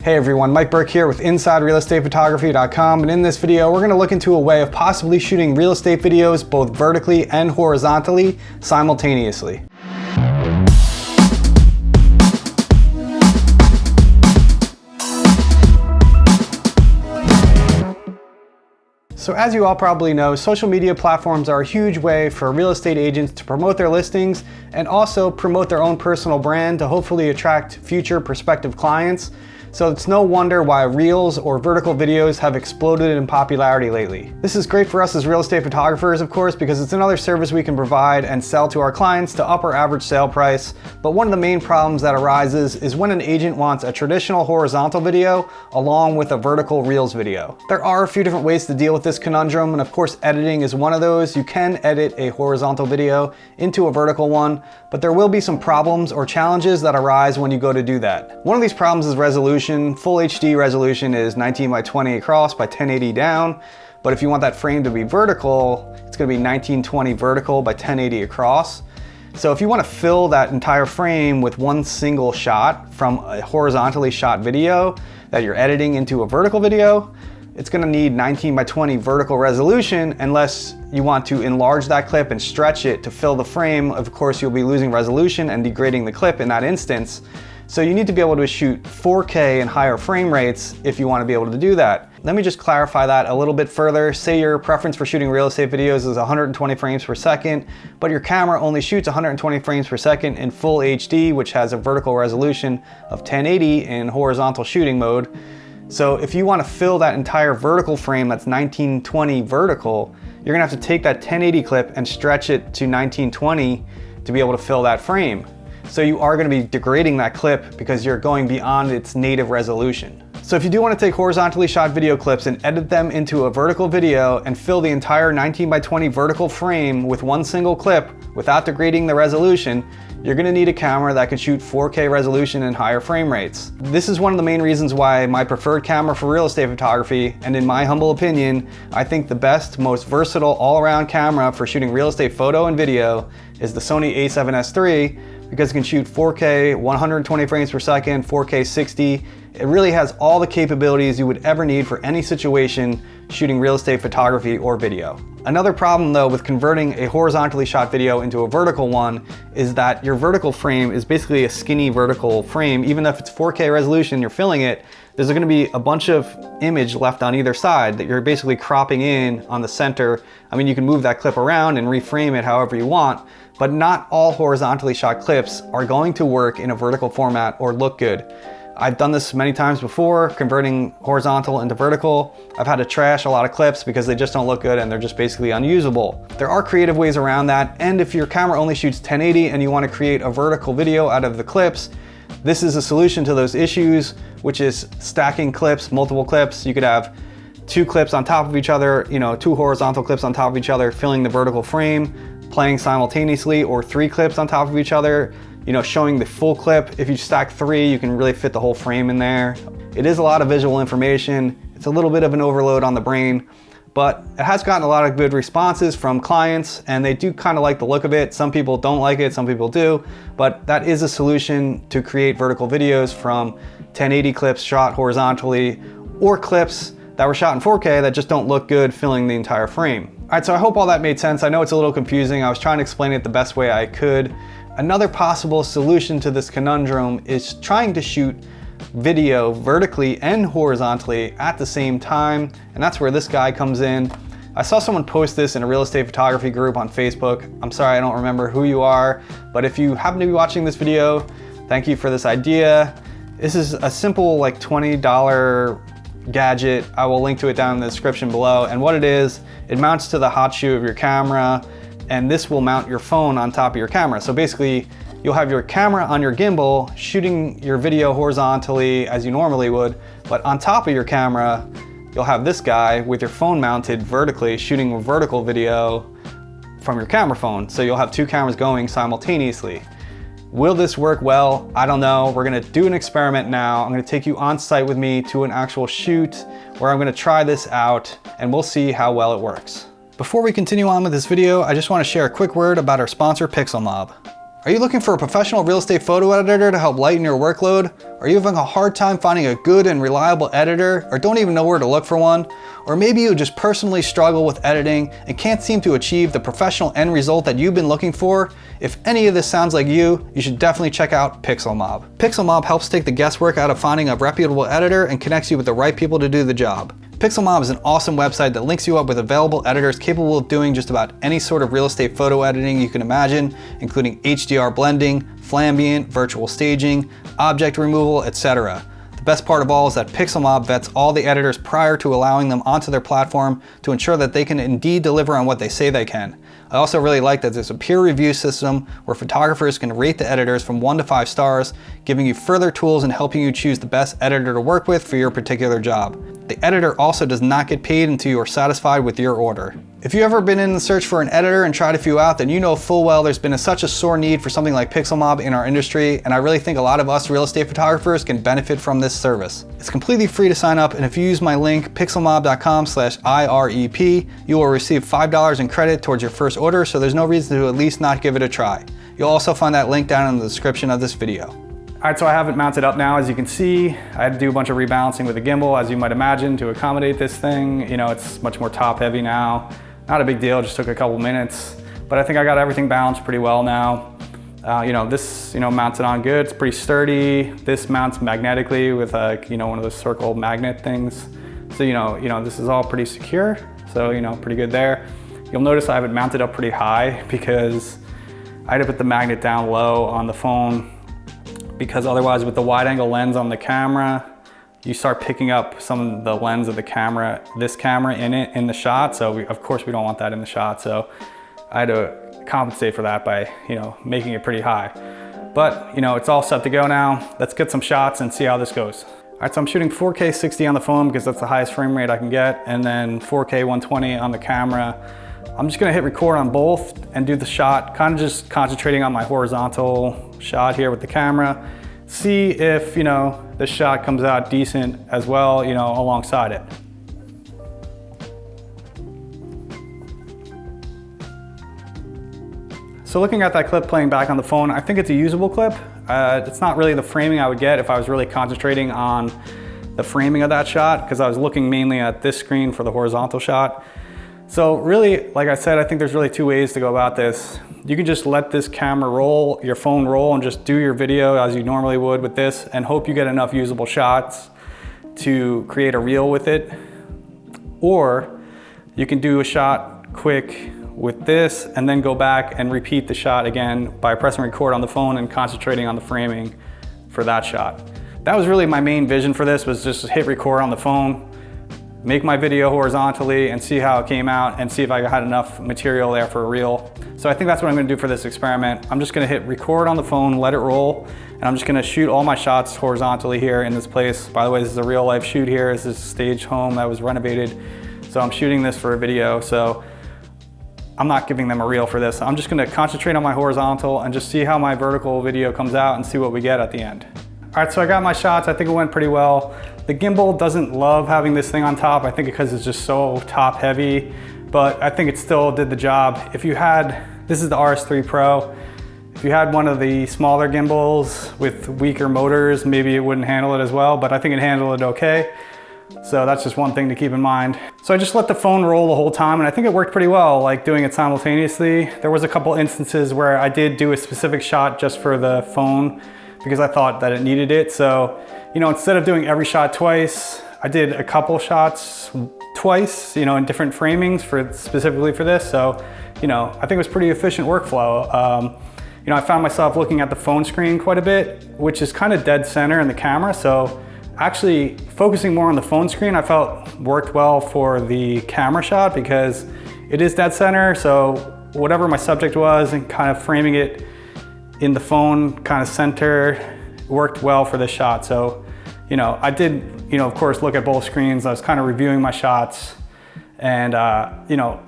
Hey everyone, Mike Burke here with InsideRealEstatePhotography.com, and in this video we're going to look into a way of possibly shooting real estate videos both vertically and horizontally simultaneously. So as you all probably know, social media platforms are a huge way for real estate agents to promote their listings and also promote their own personal brand to hopefully attract future prospective clients. So it's no wonder why Reels or vertical videos have exploded in popularity lately. This is great for us as real estate photographers, of course, because it's another service we can provide and sell to our clients to up our average sale price. But one of the main problems that arises is when an agent wants a traditional horizontal video along with a vertical Reels video. There are a few different ways to deal with this conundrum, and of course editing is one of those. You can edit a horizontal video into a vertical one, but there will be some problems or challenges that arise when you go to do that. One of these problems is resolution. Full HD resolution is 19 by 20 across by 1080 down, but if you want that frame to be vertical, it's going to be 1920 vertical by 1080 across. So if you want to fill that entire frame with one single shot from a horizontally shot video that you're editing into a vertical video, it's going to need 19 by 20 vertical resolution unless you want to enlarge that clip and stretch it to fill the frame. Of course, you'll be losing resolution and degrading the clip in that instance. So you need to be able to shoot 4K and higher frame rates if you want to be able to do that. Let me just clarify that a little bit further. Say your preference for shooting real estate videos is 120 frames per second, but your camera only shoots 120 frames per second in full HD, which has a vertical resolution of 1080 in horizontal shooting mode. So if you want to fill that entire vertical frame that's 1920 vertical, you're gonna have to take that 1080 clip and stretch it to 1920 to be able to fill that frame. So you are going to be degrading that clip because you're going beyond its native resolution. So if you do want to take horizontally shot video clips and edit them into a vertical video and fill the entire 19 by 20 vertical frame with one single clip without degrading the resolution, you're going to need a camera that can shoot 4K resolution and higher frame rates. This is one of the main reasons why my preferred camera for real estate photography, and in my humble opinion, I think the best, most versatile all-around camera for shooting real estate photo and video is the Sony a7S III, because it can shoot 4K, 120 frames per second, 4K 60. It really has all the capabilities you would ever need for any situation shooting real estate photography or video. Another problem though with converting a horizontally shot video into a vertical one is that your vertical frame is basically a skinny vertical frame. Even if it's 4K resolution, you're filling it, there's gonna be a bunch of image left on either side that you're basically cropping in on the center. I mean, you can move that clip around and reframe it however you want, but not all horizontally shot clips are going to work in a vertical format or look good. I've done this many times before, converting horizontal into vertical. I've had to trash a lot of clips because they just don't look good and they're just basically unusable. There are creative ways around that, and if your camera only shoots 1080 and you want to create a vertical video out of the clips, this is a solution to those issues, which is stacking clips, multiple clips. You could have two clips on top of each other, two horizontal clips on top of each other, filling the vertical frame, playing simultaneously, or three clips on top of each other, showing the full clip. If you stack three, you can really fit the whole frame in there. It is a lot of visual information. It's a little bit of an overload on the brain, but it has gotten a lot of good responses from clients, and they do kind of like the look of it. Some people don't like it, some people do, but that is a solution to create vertical videos from 1080 clips shot horizontally, or clips that were shot in 4K that just don't look good filling the entire frame. All right, so I hope all that made sense. I know it's a little confusing. I was trying to explain it the best way I could. Another possible solution to this conundrum is trying to shoot video vertically and horizontally at the same time, and that's where this guy comes in. I saw someone post this in a real estate photography group on Facebook. I'm sorry, I don't remember who you are, but if you happen to be watching this video, thank you for this idea. This is a simple like $20 gadget. I will link to it down in the description below, and what it is, it mounts to the hot shoe of your camera, and this will mount your phone on top of your camera. So basically, you'll have your camera on your gimbal shooting your video horizontally as you normally would, but on top of your camera, you'll have this guy with your phone mounted vertically shooting a vertical video from your camera phone. So you'll have two cameras going simultaneously. Will this work well? I don't know. We're gonna do an experiment now. I'm gonna take you on site with me to an actual shoot where I'm gonna try this out, and we'll see how well it works. Before we continue on with this video, I just want to share a quick word about our sponsor, Pixelmob. Are you looking for a professional real estate photo editor to help lighten your workload? Are you having a hard time finding a good and reliable editor, or don't even know where to look for one? Or maybe you just personally struggle with editing and can't seem to achieve the professional end result that you've been looking for? If any of this sounds like you should definitely check out Pixelmob. Pixelmob helps take the guesswork out of finding a reputable editor and connects you with the right people to do the job. Pixelmob is an awesome website that links you up with available editors capable of doing just about any sort of real estate photo editing you can imagine, including HDR blending, flambient, virtual staging, object removal, etc. The best part of all is that Pixelmob vets all the editors prior to allowing them onto their platform to ensure that they can indeed deliver on what they say they can. I also really like that there's a peer review system where photographers can rate the editors from 1 to 5 stars, giving you further tools and helping you choose the best editor to work with for your particular job. The editor also does not get paid until you are satisfied with your order. If you've ever been in the search for an editor and tried a few out, then you know full well there's been such a sore need for something like Pixelmob in our industry, and I really think a lot of us real estate photographers can benefit from this service. It's completely free to sign up, and if you use my link pixelmob.com/IREP, you will receive $5 in credit towards your first order, so there's no reason to at least not give it a try. You'll also find that link down in the description of this video. All right, so I have it mounted up now. As you can see, I had to do a bunch of rebalancing with the gimbal, as you might imagine, to accommodate this thing. You know, it's much more top heavy now. Not a big deal, just took a couple minutes, but I think I got everything balanced pretty well now. This, mounts it on good. It's pretty sturdy. This mounts magnetically with one of those circle magnet things. So, this is all pretty secure. So, pretty good there. You'll notice I have it mounted up pretty high because I had to put the magnet down low on the phone, because otherwise with the wide angle lens on the camera, you start picking up some of the lens of the camera, this camera in the shot. So of course we don't want that in the shot. So I had to compensate for that by, making it pretty high. But, it's all set to go now. Let's get some shots and see how this goes. All right, so I'm shooting 4K 60 on the phone because that's the highest frame rate I can get, and then 4K 120 on the camera. I'm just gonna hit record on both and do the shot, kind of just concentrating on my horizontal shot here with the camera. See if, the shot comes out decent as well, alongside it. So looking at that clip playing back on the phone, I think it's a usable clip. It's not really the framing I would get if I was really concentrating on the framing of that shot, because I was looking mainly at this screen for the horizontal shot. So really, like I said, I think there's really 2 ways to go about this. You can just let this camera roll, your phone roll, and just do your video as you normally would with this and hope you get enough usable shots to create a reel with it. Or you can do a shot quick with this and then go back and repeat the shot again by pressing record on the phone and concentrating on the framing for that shot. That was really my main vision for this, was just hit record on the phone, make my video horizontally and see how it came out and see if I had enough material there for a reel. So I think that's what I'm gonna do for this experiment. I'm just gonna hit record on the phone, let it roll, and I'm just gonna shoot all my shots horizontally here in this place. By the way, this is a real life shoot here. This is a stage home that was renovated. So I'm shooting this for a video. So I'm not giving them a reel for this. I'm just gonna concentrate on my horizontal and just see how my vertical video comes out and see what we get at the end. All right, so I got my shots. I think it went pretty well. The gimbal doesn't love having this thing on top, I think because it's just so top heavy, but I think it still did the job. If you had, this is the RS3 Pro, if you had one of the smaller gimbals with weaker motors, maybe it wouldn't handle it as well, but I think it handled it okay. So that's just one thing to keep in mind. So I just let the phone roll the whole time, and I think it worked pretty well, like doing it simultaneously. There was a couple instances where I did do a specific shot just for the phone because I thought that it needed it. So, instead of doing every shot twice, I did a couple shots twice, in different framings specifically for this. So, I think it was pretty efficient workflow. I found myself looking at the phone screen quite a bit, which is kind of dead center in the camera. So actually focusing more on the phone screen, I felt worked well for the camera shot because it is dead center. So whatever my subject was and kind of framing it in the phone kind of center worked well for this shot. So, I did, of course, look at both screens. I was kind of reviewing my shots and,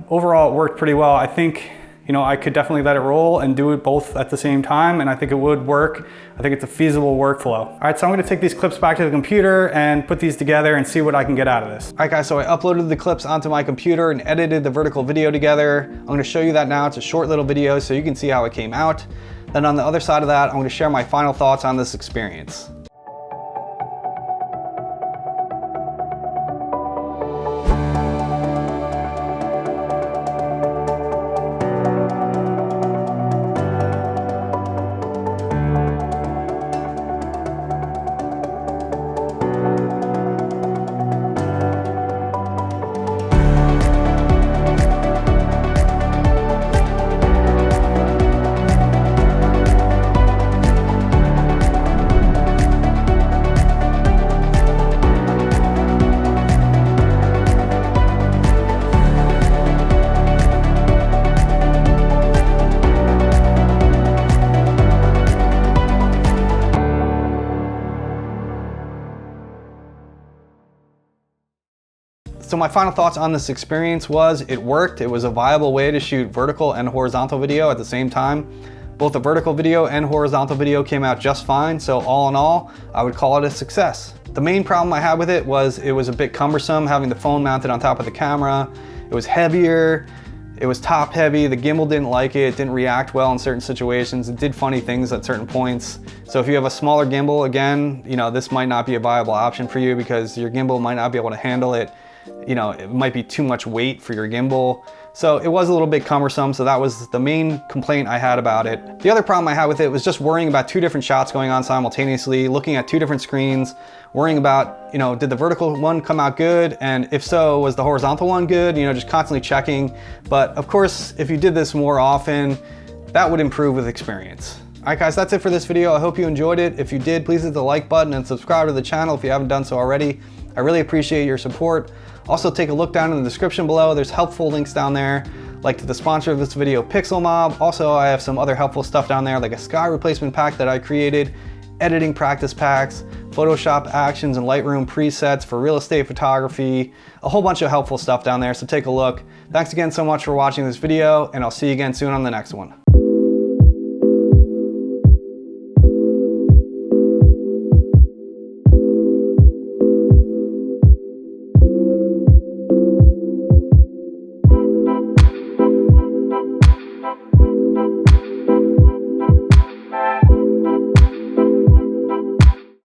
overall it worked pretty well. I think, I could definitely let it roll and do it both at the same time, and I think it would work. I think it's a feasible workflow. All right, so I'm gonna take these clips back to the computer and put these together and see what I can get out of this. All right guys, so I uploaded the clips onto my computer and edited the vertical video together. I'm gonna show you that now. It's a short little video so you can see how it came out. And on the other side of that, I'm going to share my final thoughts on this experience. So my final thoughts on this experience was it worked. It was a viable way to shoot vertical and horizontal video at the same time. Both the vertical video and horizontal video came out just fine, so all in all, I would call it a success. The main problem I had with it was a bit cumbersome having the phone mounted on top of the camera. It was heavier, it was top heavy, the gimbal didn't like it, didn't react well in certain situations, it did funny things at certain points. So if you have a smaller gimbal, again, this might not be a viable option for you because your gimbal might not be able to handle it. It might be too much weight for your gimbal. So it was a little bit cumbersome, so that was the main complaint I had about it. The other problem I had with it was just worrying about two different shots going on simultaneously, looking at two different screens, worrying about, did the vertical one come out good? And if so, was the horizontal one good? Just constantly checking. But of course, if you did this more often, that would improve with experience. All right guys, that's it for this video. I hope you enjoyed it. If you did, please hit the like button and subscribe to the channel if you haven't done so already. I really appreciate your support. Also, take a look down in the description below. There's helpful links down there, like to the sponsor of this video, Pixel Mob. Also, I have some other helpful stuff down there, like a sky replacement pack that I created, editing practice packs, Photoshop actions and Lightroom presets for real estate photography, a whole bunch of helpful stuff down there, so take a look. Thanks again so much for watching this video, and I'll see you again soon on the next one.